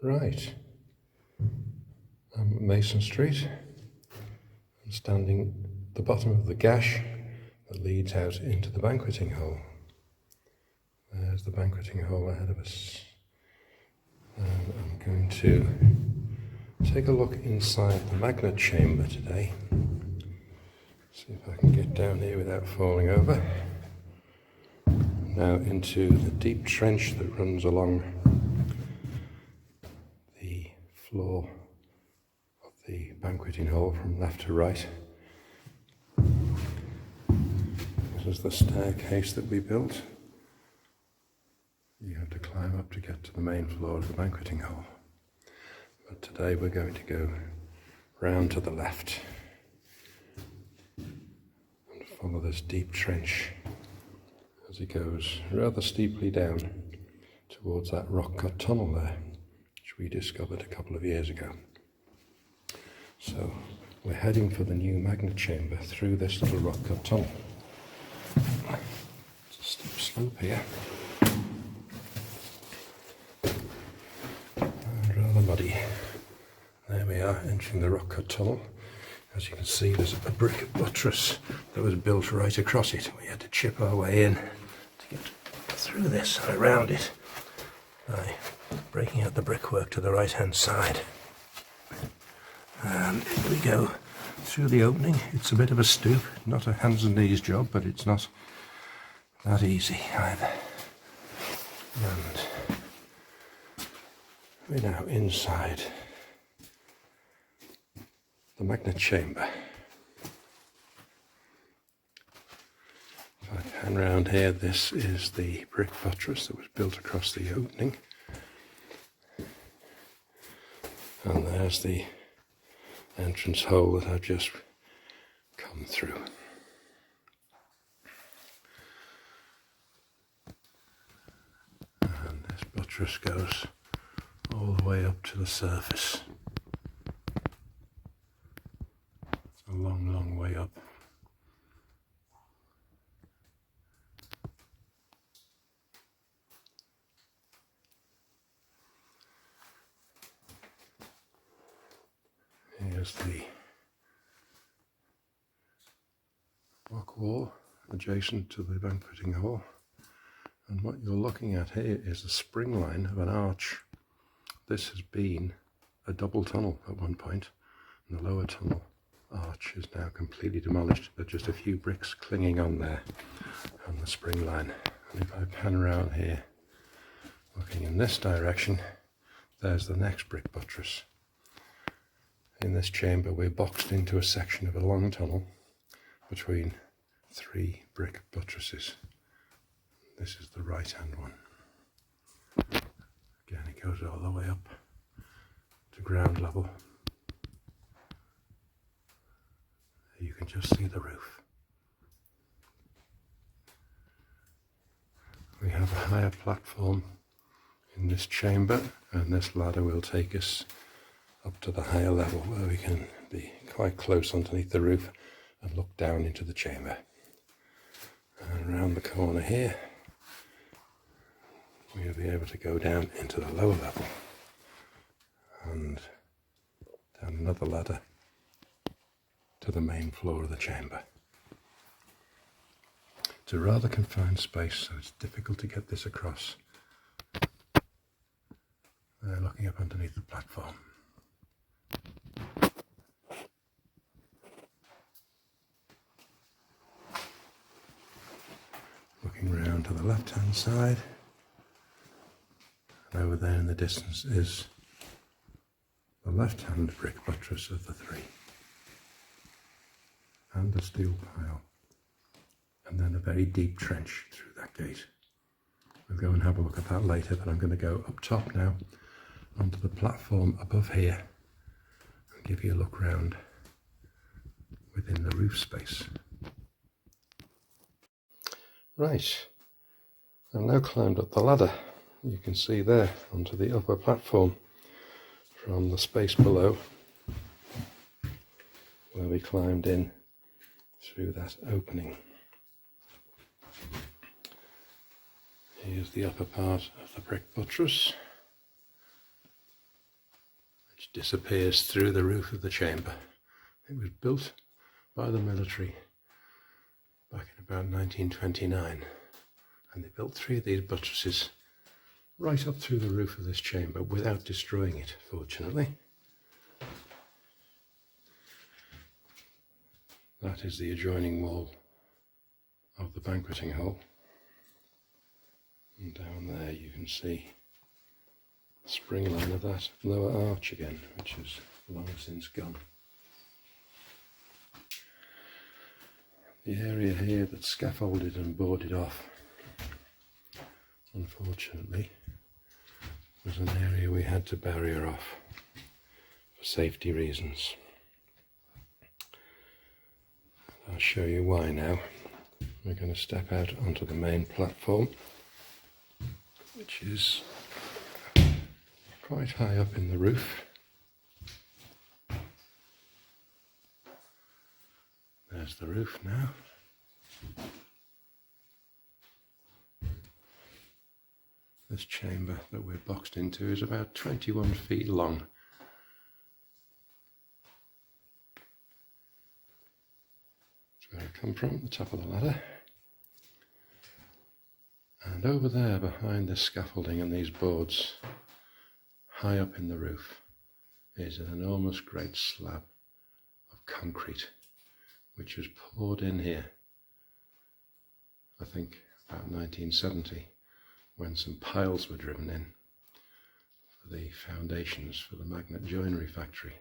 Right, I'm at Mason Street. I'm standing at the bottom of the gash that leads out into the banqueting hall. There's the banqueting hall ahead of us. And I'm going to take a look inside the magnet chamber today. See if I can get down here without falling over. Now into the deep trench that runs along the floor of the banqueting hall from left to right. This is the staircase that we built. You have to climb up to get to the main floor of the banqueting hall. But today we're going to go round to the left and follow this deep trench as it goes rather steeply down towards that rock-cut tunnel there, which we discovered a couple of years ago. So we're heading for the new magnet chamber through this little rock-cut tunnel. It's a steep slope here. And rather muddy. There we are, entering the rock-cut tunnel. As you can see, there's a brick buttress that was built right across it. We had to chip our way in to get through this and around it by breaking out the brickwork to the right-hand side. And here we go through the opening. It's a bit of a stoop, not a hands and knees job, but it's not that easy either. And we're now inside the magnet chamber. If I pan round here, this is the brick buttress that was built across the opening. And there's the entrance hole that I've just come through. And this buttress goes all the way up to the surface. It's a long, long way up. Here's the rock wall adjacent to the banqueting hall, and what you're looking at here is the spring line of an arch. This has been a double tunnel at one point, and the lower tunnel arch is now completely demolished. There are just a few bricks clinging on there on the spring line. And if I pan around here, looking in this direction, there's the next brick buttress. In this chamber we're boxed into a section of a long tunnel between three brick buttresses. This is the right hand one. Again, it goes all the way up to ground level. You can just see the roof. We have a higher platform in this chamber, and this ladder will take us up to the higher level where we can be quite close underneath the roof and look down into the chamber. And around the corner here we'll be able to go down into the lower level and down another ladder to the main floor of the chamber. It's a rather confined space, so it's difficult to get this across. Looking up underneath the platform. Looking round to the left hand side, and over there in the distance is the left hand brick buttress of the three, and a steel pile, and then a very deep trench through that gate. We'll go and have a look at that later, but I'm going to go up top now onto the platform above here and give you a look round within the roof space. Right, I've now climbed up the ladder. You can see there onto the upper platform from the space below where we climbed in through that opening. Here's the upper part of the brick buttress. disappears through the roof of the chamber. It was built by the military back in about 1929, and they built 3 of these buttresses right up through the roof of this chamber without destroying it, fortunately. That is the adjoining wall of the banqueting hall. And down there you can see the spring line of that lower arch again, which is long since gone. The area here that's scaffolded and boarded off, unfortunately, was an area we had to barrier off for safety reasons. I'll show you why now. We're going to step out onto the main platform, which is quite high up in the roof. There's the roof now. This chamber that we're boxed into is about 21 feet long. That's where I come from, the top of the ladder. And over there, behind this scaffolding and these boards, high up in the roof, is an enormous great slab of concrete, which was poured in here, I think about 1970, when some piles were driven in for the foundations for the magnet joinery factory.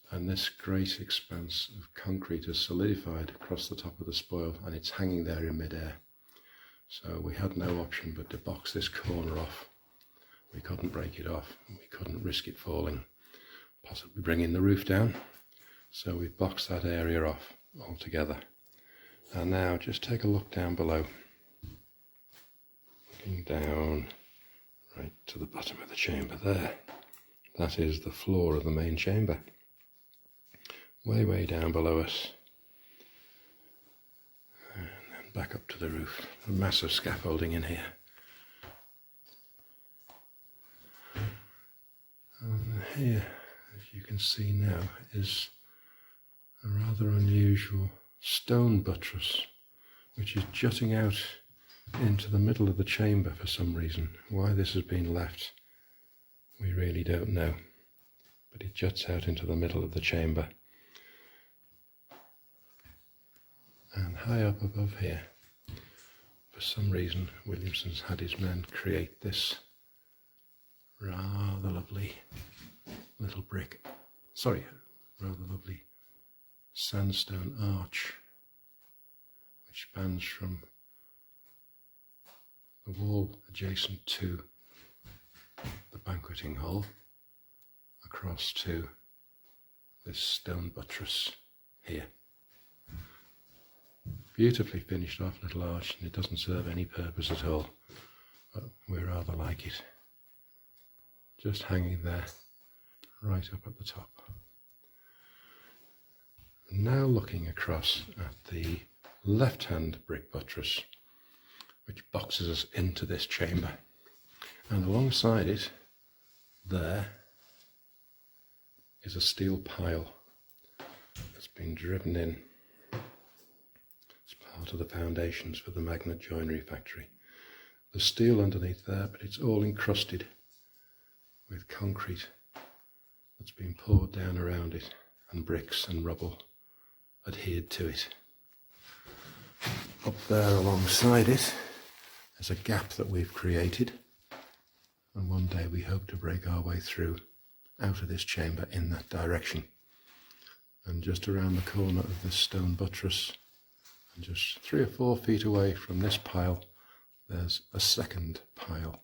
And this great expanse of concrete has solidified across the top of the spoil, and it's hanging there in midair. So we had no option but to box this corner off. We couldn't break it off, we couldn't risk it falling, possibly bringing the roof down. So we boxed that area off altogether. And now just take a look down below. Looking down right to the bottom of the chamber there. That is the floor of the main chamber. Way down below us. And then back up to the roof. A massive scaffolding in here. And here, as you can see now, is a rather unusual stone buttress, which is jutting out into the middle of the chamber for some reason. Why this has been left, we really don't know. But it juts out into the middle of the chamber. And high up above here, for some reason, Williamson's had his men create this rather lovely little rather lovely sandstone arch, which spans from the wall adjacent to the banqueting hall across to this stone buttress here. Beautifully finished off little arch, and it doesn't serve any purpose at all, but we rather like it. Just hanging there, right up at the top. Now looking across at the left-hand brick buttress, which boxes us into this chamber, and alongside it there is a steel pile that's been driven in. It's part of the foundations for the magnet joinery factory. There's steel underneath there, but it's all encrusted with concrete that's been poured down around it, and bricks and rubble adhered to it. Up there alongside it is a gap that we've created, and one day we hope to break our way through out of this chamber in that direction. And just around the corner of this stone buttress, and just 3 or 4 feet away from this pile, there's a second pile.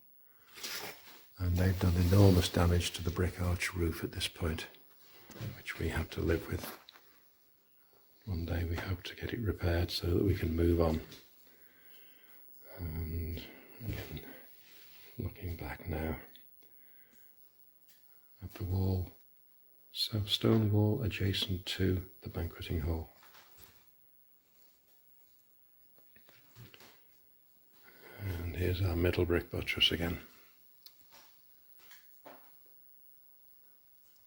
And they've done enormous damage to the brick arch roof at this point, which we have to live with. One day we hope to get it repaired so that we can move on. And again, looking back now at the wall, stone wall adjacent to the banqueting hall. And here's our here's our middle brick buttress again.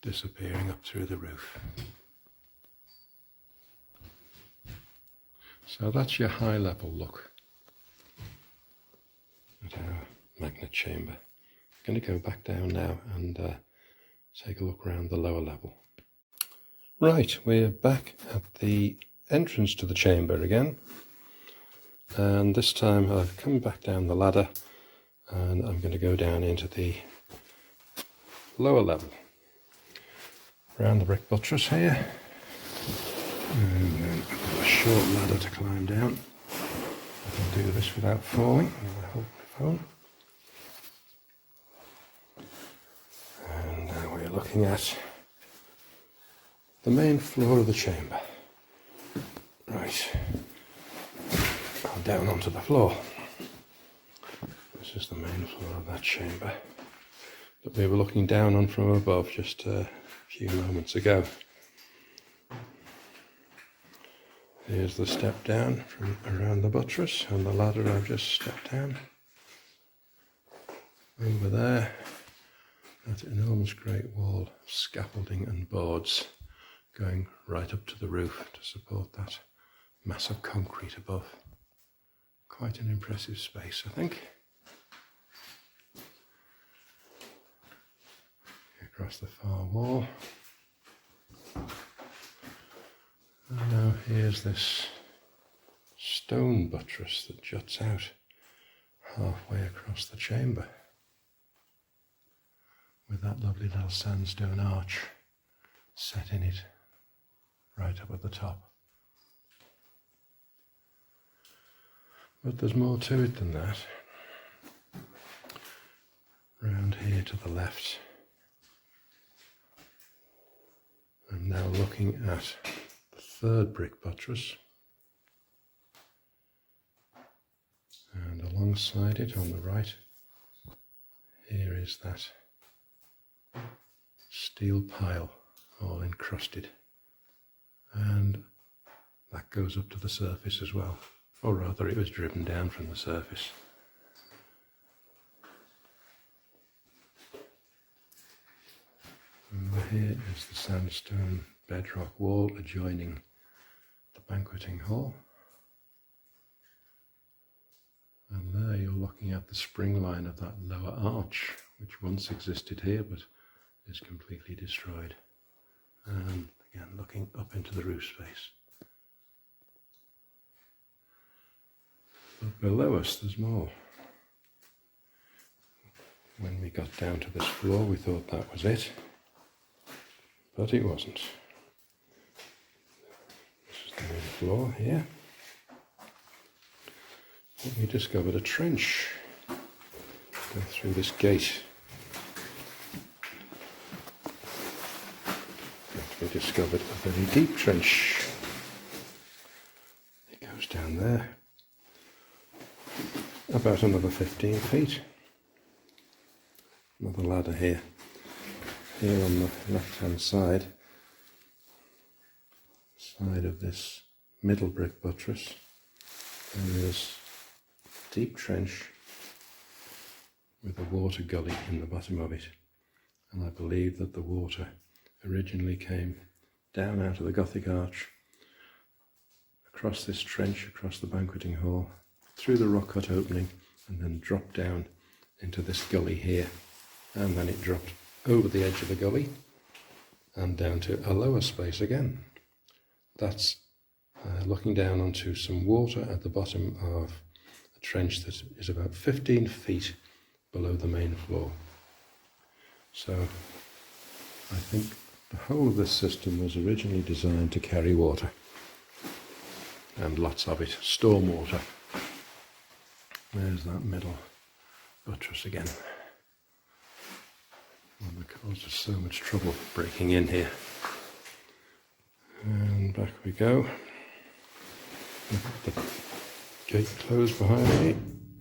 disappearing up through the roof. So that's your high level look at our magnet chamber. I'm going to go back down now and take a look around the lower level. Right, we're back at the entrance to the chamber again, and this time I've come back down the ladder and I'm going to go down into the lower level, around the brick buttress here, and then I've got a short ladder to climb down. I can do this without falling. I'm going to hold my phone. And now we're looking at the main floor of the chamber. Right, I'm down onto the floor. This is the main floor of that chamber that we were looking down on from above just a few moments ago. Here's the step down from around the buttress and the ladder I've just stepped down. Over there, that enormous great wall of scaffolding and boards going right up to the roof to support that mass of concrete above. Quite an impressive space, I think. Across the far wall. And now here's this stone buttress that juts out halfway across the chamber, with that lovely little sandstone arch set in it right up at the top. But there's more to it than that. Round here to the left, I'm now looking at the third brick buttress, and alongside it on the right, here is that steel pile all encrusted, and that goes up to the surface as well, or rather it was driven down from the surface. Over here is the sandstone bedrock wall adjoining the banqueting hall. And there you're looking at the spring line of that lower arch, which once existed here but is completely destroyed. And again, looking up into the roof space. But below us there's more. When we got down to this floor we thought that was it, but it wasn't. This is the main floor here. And we discovered a trench. Go through this gate. We discovered a very deep trench. It goes down there, about another 15 feet. Another ladder here. Here on the left-hand side of this middle brick buttress, there is a deep trench with a water gully in the bottom of it. And I believe that the water originally came down out of the Gothic arch, across this trench, across the banqueting hall, through the rock cut opening, and then dropped down into this gully here. And then it dropped over the edge of the gully and down to a lower space again. That's looking down onto some water at the bottom of a trench that is about 15 feet below the main floor. So I think the whole of this system was originally designed to carry water, and lots of it, storm water. There's that middle buttress again. One that caused us so much trouble breaking in here. And back we go. The gate closed behind me,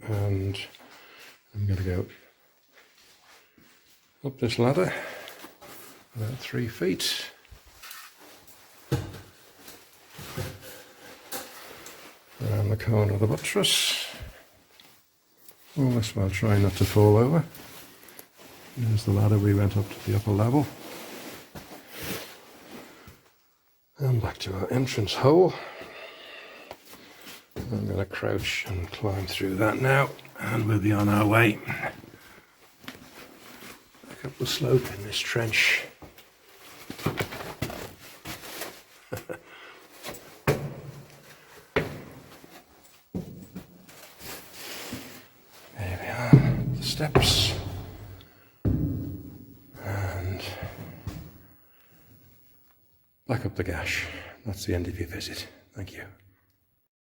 and I'm going to go up this ladder about 3 feet. Around the corner of the buttress. All this while trying not to fall over. There's the ladder we went up to the upper level. come back to our entrance hole. I'm going to crouch and climb through that now, and we'll be on our way. Back up the slope in this trench. There we are, the steps. And back up the gash. That's the end of your visit. Thank you.